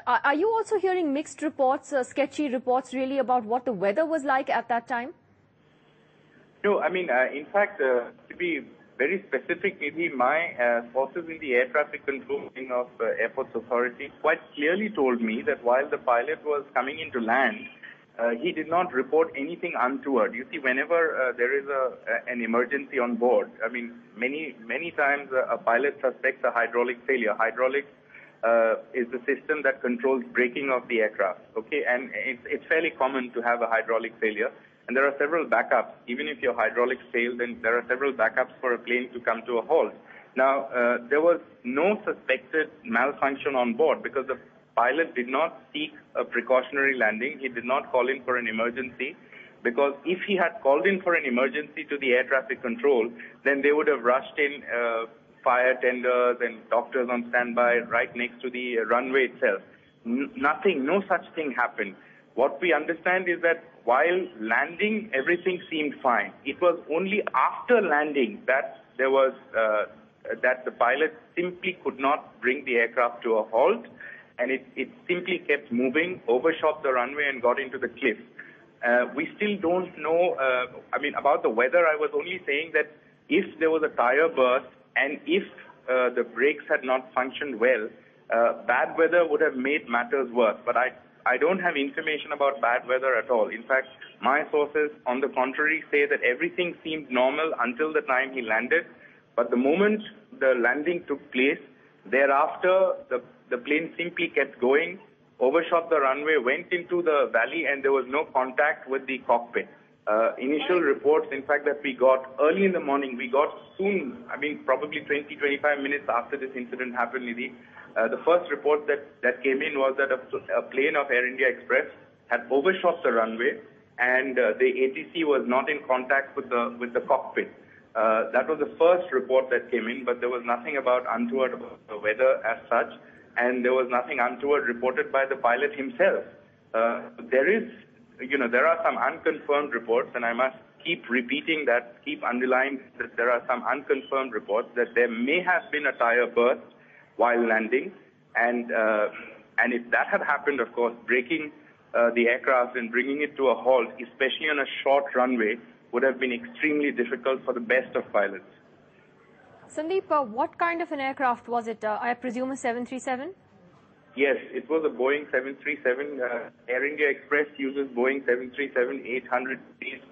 are you also hearing mixed reports, sketchy reports really about what the weather was like at that time? No, I mean, in fact, to be very specific, maybe my sources in the air traffic control wing of Airports Authority quite clearly told me that while the pilot was coming into land, he did not report anything untoward. You see, whenever there is an emergency on board, I mean, many times a pilot suspects a hydraulic failure. Hydraulics is the system that controls braking of the aircraft, okay? And it's fairly common to have a hydraulic failure. And there are several backups. Even if your hydraulics fail, then there are several backups for a plane to come to a halt. Now, there was no suspected malfunction on board because the pilot did not seek a precautionary landing. He did not call in for an emergency, because if he had called in for an emergency to the air traffic control, then they would have rushed in fire tenders and doctors on standby right next to the runway itself. No such thing happened. What we understand is that while landing, everything seemed fine. It was only after landing that there was that the pilot simply could not bring the aircraft to a halt, and it simply kept moving, overshot the runway, and got into the cliff. We still don't know, about the weather. I was only saying that if there was a tire burst and if the brakes had not functioned well, bad weather would have made matters worse. But I don't have information about bad weather at all. In fact, my sources, on the contrary, say that everything seemed normal until the time he landed. But the moment the landing took place, thereafter, the plane simply kept going, overshot the runway, went into the valley, and there was no contact with the cockpit. Initial reports, in fact, that we got early in the morning, we got soon, probably 20-25 minutes after this incident happened, Nidhi. The first report that came in was that a plane of Air India Express had overshot the runway, and the ATC was not in contact with the cockpit. That was the first report that came in, but there was nothing about untoward about the weather as such, and there was nothing untoward reported by the pilot himself. There are some unconfirmed reports, and I must keep repeating that, keep underlining that there are some unconfirmed reports that there may have been a tire burst while landing, and if that had happened, of course, braking the aircraft and bringing it to a halt, especially on a short runway, would have been extremely difficult for the best of pilots. Sandeep, what kind of an aircraft was it? I presume a 737? Yes, it was a Boeing 737. Air India Express uses Boeing 737-800 series,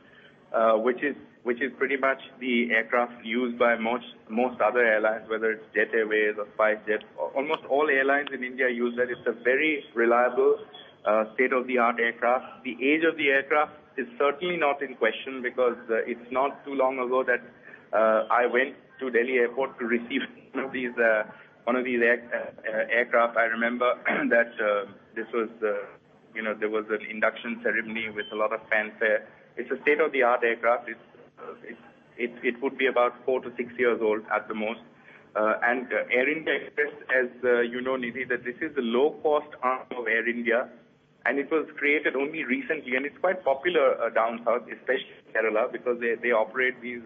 which is pretty much the aircraft used by most other airlines, whether it's Jet Airways or SpiceJet. Almost all airlines in India use that. It's a very reliable, state-of-the-art aircraft. The age of the aircraft is certainly not in question, because it's not too long ago that I went to Delhi Airport to receive one of these aircraft. I remember that this was, there was an induction ceremony with a lot of fanfare. It's a state-of-the-art aircraft. It would be about 4 to 6 years old at the most. And Air India Express, as you know, Nidhi, that this is the low-cost arm of Air India, and it was created only recently, and it's quite popular down south, especially Kerala, because they operate these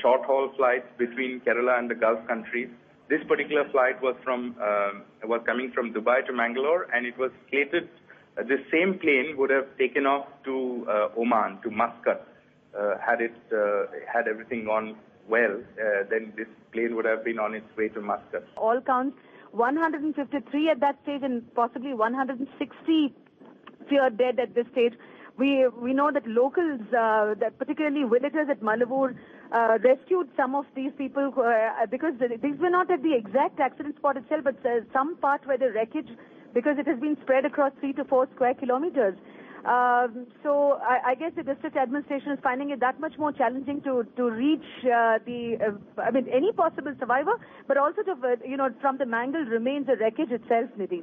short-haul flights between Kerala and the Gulf countries. This particular flight was coming from Dubai to Mangalore, and it was slated. The same plane would have taken off to Oman, to Muscat. Had everything gone well, then this plane would have been on its way to Muscat. All counts, 153 at that stage, and possibly 160 feared dead at this stage. We know that locals, that particularly villagers at Mangalore, rescued some of these people because these were not at the exact accident spot itself, but some part where the wreckage, because it has been spread across 3 to 4 square kilometers. So I guess the district administration is finding it that much more challenging to reach any possible survivor, but also to, from the mangled remains, the wreckage itself, Nidhi.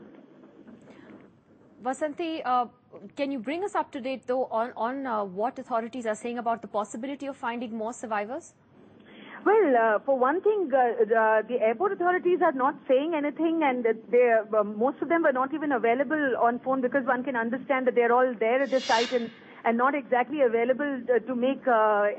Vasanthi, can you bring us up to date, though, on what authorities are saying about the possibility of finding more survivors? Well, for one thing, the airport authorities are not saying anything, and most of them were not even available on phone, because one can understand that they're all there at the site, and not exactly available to make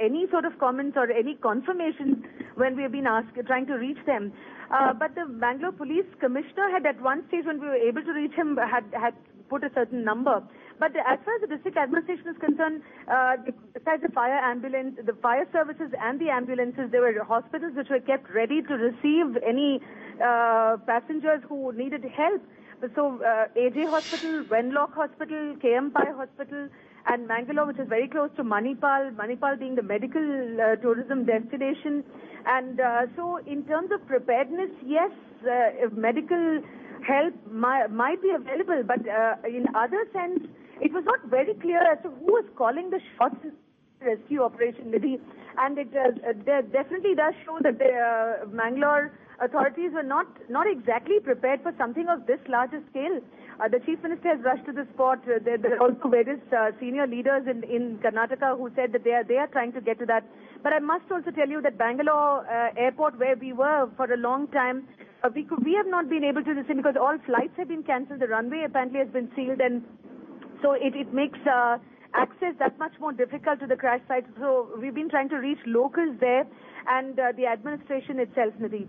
any sort of comments or any confirmation when we have been trying to reach them. But the Bangalore Police Commissioner had at one stage, when we were able to reach him, had put a certain number. But as far as the district administration is concerned, besides the fire ambulance, the fire services and the ambulances, there were hospitals which were kept ready to receive any passengers who needed help. So AJ Hospital, Wenlock Hospital, KM Pai Hospital, and Mangalore, which is very close to Manipal, Manipal being the medical tourism destination. And so in terms of preparedness, yes, medical help might be available, but in other sense, it was not very clear as to who was calling the shots in the rescue operation, Nidhi. And it definitely does show that the Mangalore authorities were not exactly prepared for something of this larger scale. The Chief Minister has rushed to the spot. There are also various senior leaders in Karnataka who said that they are trying to get to that. But I must also tell you that Bangalore airport, where we were for a long time, we have not been able to listen because all flights have been cancelled. The runway apparently has been sealed, and so it makes access that much more difficult to the crash site. So we've been trying to reach locals there and the administration itself, Nidhi.